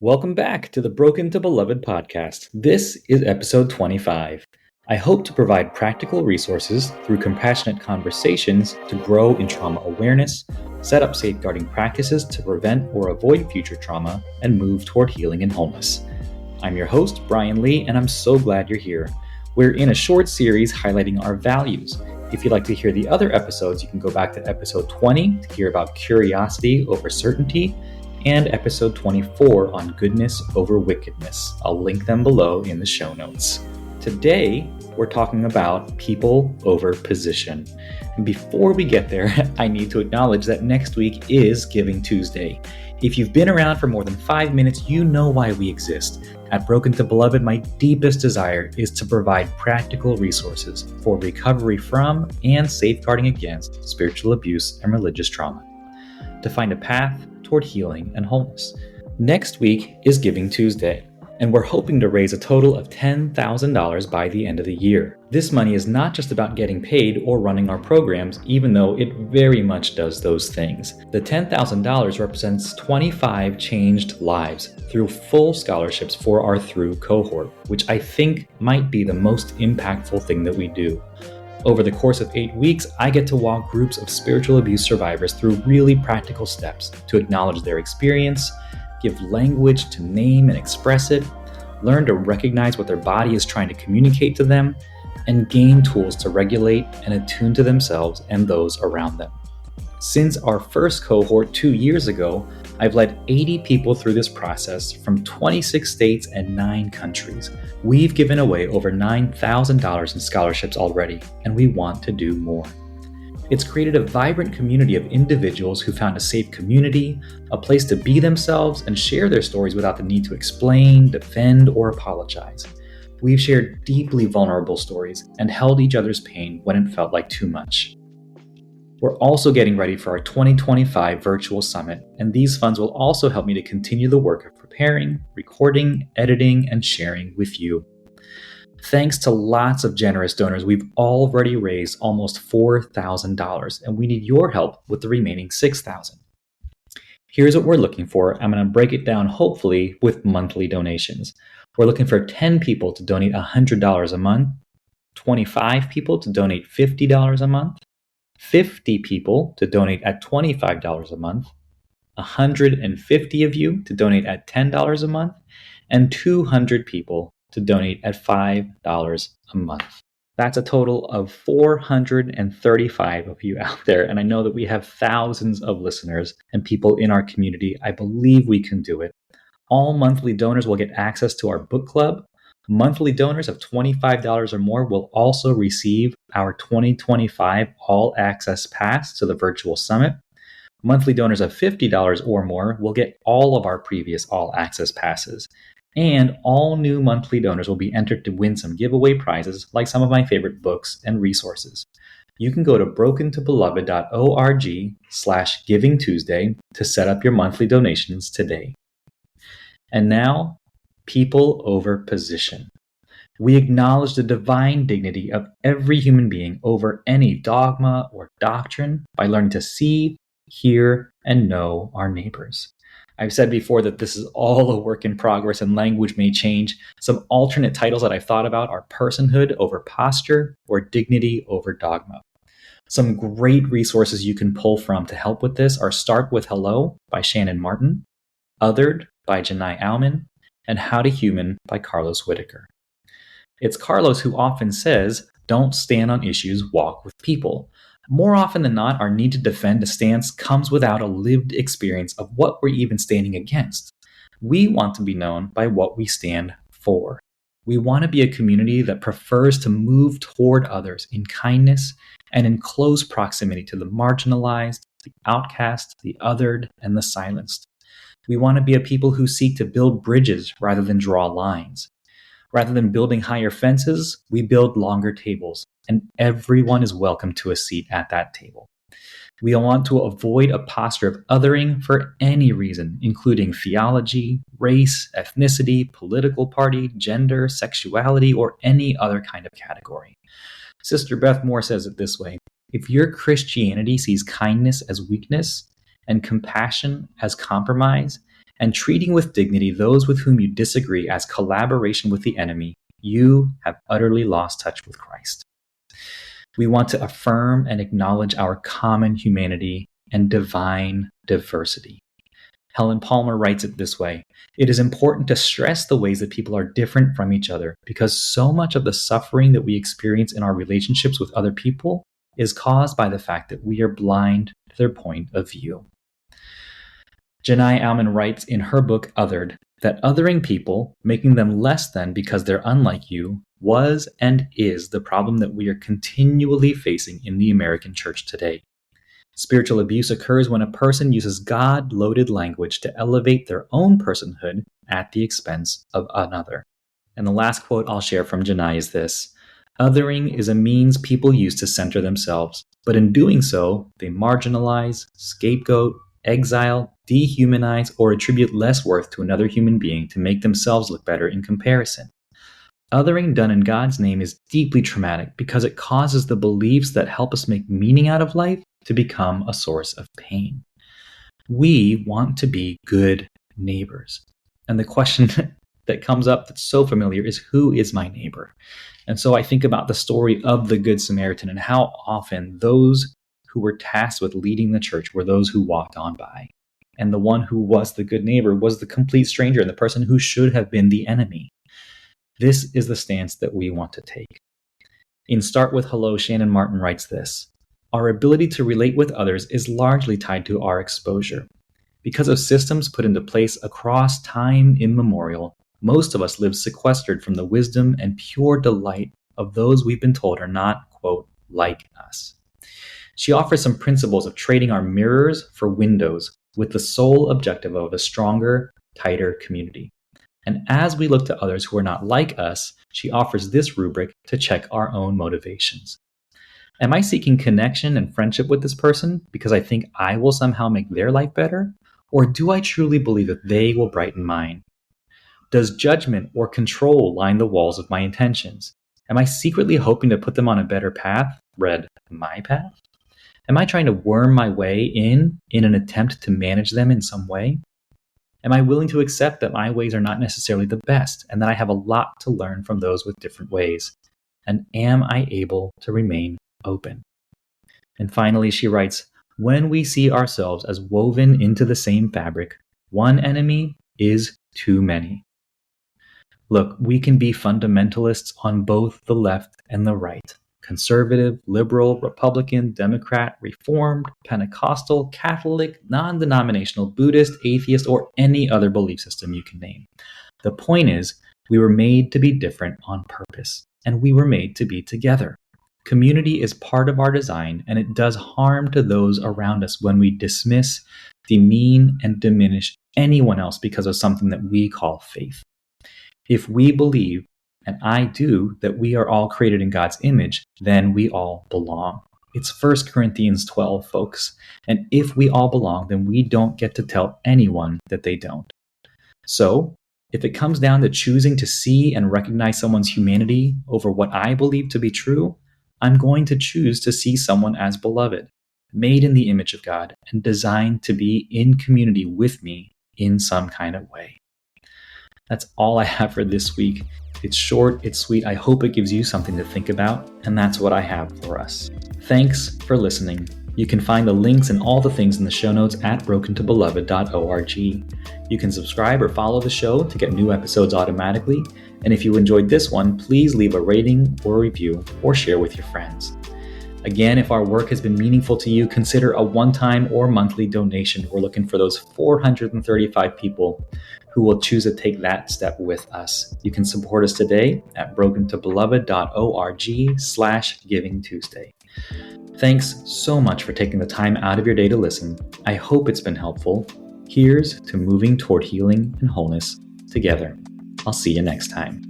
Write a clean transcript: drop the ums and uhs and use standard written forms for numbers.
Welcome back to the Broken to Beloved podcast. This is episode 25. I hope to provide practical resources through compassionate conversations to grow in trauma awareness, set up safeguarding practices to prevent or avoid future trauma, and move toward healing and wholeness. I'm your host, Brian Lee, and I'm so glad you're here. We're in a short series highlighting our values. If you'd like to hear the other episodes, you can go back to episode 20 to hear about curiosity over certainty, and episode 24 on goodness over wickedness. I'll link them below in the show notes. Today, we're talking about people over position. And before we get there, I need to acknowledge that next week is Giving Tuesday. If you've been around for more than 5 minutes, you know why we exist. At Broken to Beloved, my deepest desire is to provide practical resources for recovery from and safeguarding against spiritual abuse and religious trauma, to find a path toward healing and wholeness. Next week is Giving Tuesday, and we're hoping to raise a total of $10,000 by the end of the year. This money is not just about getting paid or running our programs, even though it very much does those things. The $10,000 represents 25 changed lives through full scholarships for our Through cohort, which I think might be the most impactful thing that we do. Over the course of 8 weeks, I get to walk groups of spiritual abuse survivors through really practical steps to acknowledge their experience, give language to name and express it, learn to recognize what their body is trying to communicate to them, and gain tools to regulate and attune to themselves and those around them. Since our first cohort 2 years ago, I've led 80 people through this process from 26 states and 9 countries. We've given away over $9,000 in scholarships already, and we want to do more. It's created a vibrant community of individuals who found a safe community, a place to be themselves and share their stories without the need to explain, defend, or apologize. We've shared deeply vulnerable stories and held each other's pain when it felt like too much. We're also getting ready for our 2025 virtual summit, and these funds will also help me to continue the work of preparing, recording, editing, and sharing with you. Thanks to lots of generous donors, we've already raised almost $4,000, and we need your help with the remaining $6,000. Here's what we're looking for. I'm going to break it down, hopefully, with monthly donations. We're looking for 10 people to donate $100 a month, 25 people to donate $50 a month, 50 people to donate at $25 a month, 150 of you to donate at $10 a month, and 200 people to donate at $5 a month. That's a total of 435 of you out there, and I know that we have thousands of listeners and people in our community. I believe we can do it. All monthly donors will get access to our book club. Monthly donors of $25 or more will also receive our 2025 All Access Pass to the Virtual Summit. Monthly donors of $50 or more will get all of our previous All Access Passes. And all new monthly donors will be entered to win some giveaway prizes like some of my favorite books and resources. You can go to brokentobeloved.org/Giving Tuesday to set up your monthly donations today. And now, people over position. We acknowledge the divine dignity of every human being over any dogma or doctrine by learning to see, hear, and know our neighbors. I've said before that this is all a work in progress and language may change. Some alternate titles that I've thought about are personhood over posture or dignity over dogma. Some great resources you can pull from to help with this are Start With Hello by Shannon Martin, Othered by Janai Alman, and How to Human by Carlos Whitaker. It's Carlos who often says, "Don't stand on issues, walk with people." More often than not, our need to defend a stance comes without a lived experience of what we're even standing against. We want to be known by what we stand for. We want to be a community that prefers to move toward others in kindness and in close proximity to the marginalized, the outcast, the othered, and the silenced. We want to be a people who seek to build bridges rather than draw lines. Rather than building higher fences, we build longer tables, and everyone is welcome to a seat at that table. We want to avoid a posture of othering for any reason, including theology, race, ethnicity, political party, gender, sexuality, or any other kind of category. Sister Beth Moore says it this way: if your Christianity sees kindness as weakness, and compassion as compromise, and treating with dignity those with whom you disagree as collaboration with the enemy, you have utterly lost touch with Christ. We want to affirm and acknowledge our common humanity and divine diversity. Helen Palmer writes it this way: "It is important to stress the ways that people are different from each other because so much of the suffering that we experience in our relationships with other people is caused by the fact that we are blind to their point of view." Janai Alman writes in her book Othered that othering people, making them less than because they're unlike you, was and is the problem that we are continually facing in the American church today. Spiritual abuse occurs when a person uses God-loaded language to elevate their own personhood at the expense of another. And the last quote I'll share from Janai is this: "Othering is a means people use to center themselves, but in doing so, they marginalize, scapegoat, exile, dehumanize, or attribute less worth to another human being to make themselves look better in comparison. Othering done in God's name is deeply traumatic because it causes the beliefs that help us make meaning out of life to become a source of pain. We want to be good neighbors." And the question that comes up that's so familiar is, who is my neighbor? And so I think about the story of the Good Samaritan and how often those who were tasked with leading the church were those who walked on by. And the one who was the good neighbor was the complete stranger and the person who should have been the enemy. This is the stance that we want to take. In Start With Hello, Shannon Martin writes this: "Our ability to relate with others is largely tied to our exposure. Because of systems put into place across time immemorial, most of us live sequestered from the wisdom and pure delight of those we've been told are not, quote, like us." She offers some principles of trading our mirrors for windows with the sole objective of a stronger, tighter community. And as we look to others who are not like us, she offers this rubric to check our own motivations. Am I seeking connection and friendship with this person because I think I will somehow make their life better? Or do I truly believe that they will brighten mine? Does judgment or control line the walls of my intentions? Am I secretly hoping to put them on a better path, read my path? Am I trying to worm my way in an attempt to manage them in some way? Am I willing to accept that my ways are not necessarily the best and that I have a lot to learn from those with different ways? And am I able to remain open? And finally, she writes, "When we see ourselves as woven into the same fabric, one enemy is too many." Look, we can be fundamentalists on both the left and the right. Conservative, liberal, Republican, Democrat, Reformed, Pentecostal, Catholic, non-denominational, Buddhist, atheist, or any other belief system you can name. The point is, we were made to be different on purpose, and we were made to be together. Community is part of our design, and it does harm to those around us when we dismiss, demean, and diminish anyone else because of something that we call faith. If we believe, and I do, that we are all created in God's image, then we all belong. It's 1 Corinthians 12, folks. And if we all belong, then we don't get to tell anyone that they don't. So, if it comes down to choosing to see and recognize someone's humanity over what I believe to be true, I'm going to choose to see someone as beloved, made in the image of God, and designed to be in community with me in some kind of way. That's all I have for this week. It's short, it's sweet. I hope it gives you something to think about, and that's what I have for us. Thanks for listening. You can find the links and all the things in the show notes at brokentobeloved.org. You can subscribe or follow the show to get new episodes automatically. And if you enjoyed this one, please leave a rating or a review or share with your friends. Again, if our work has been meaningful to you, consider a one-time or monthly donation. We're looking for those 435 people who will choose to take that step with us. You can support us today at brokentobeloved.org/Giving Tuesday. Thanks so much for taking the time out of your day to listen. I hope it's been helpful. Here's to moving toward healing and wholeness together. I'll see you next time.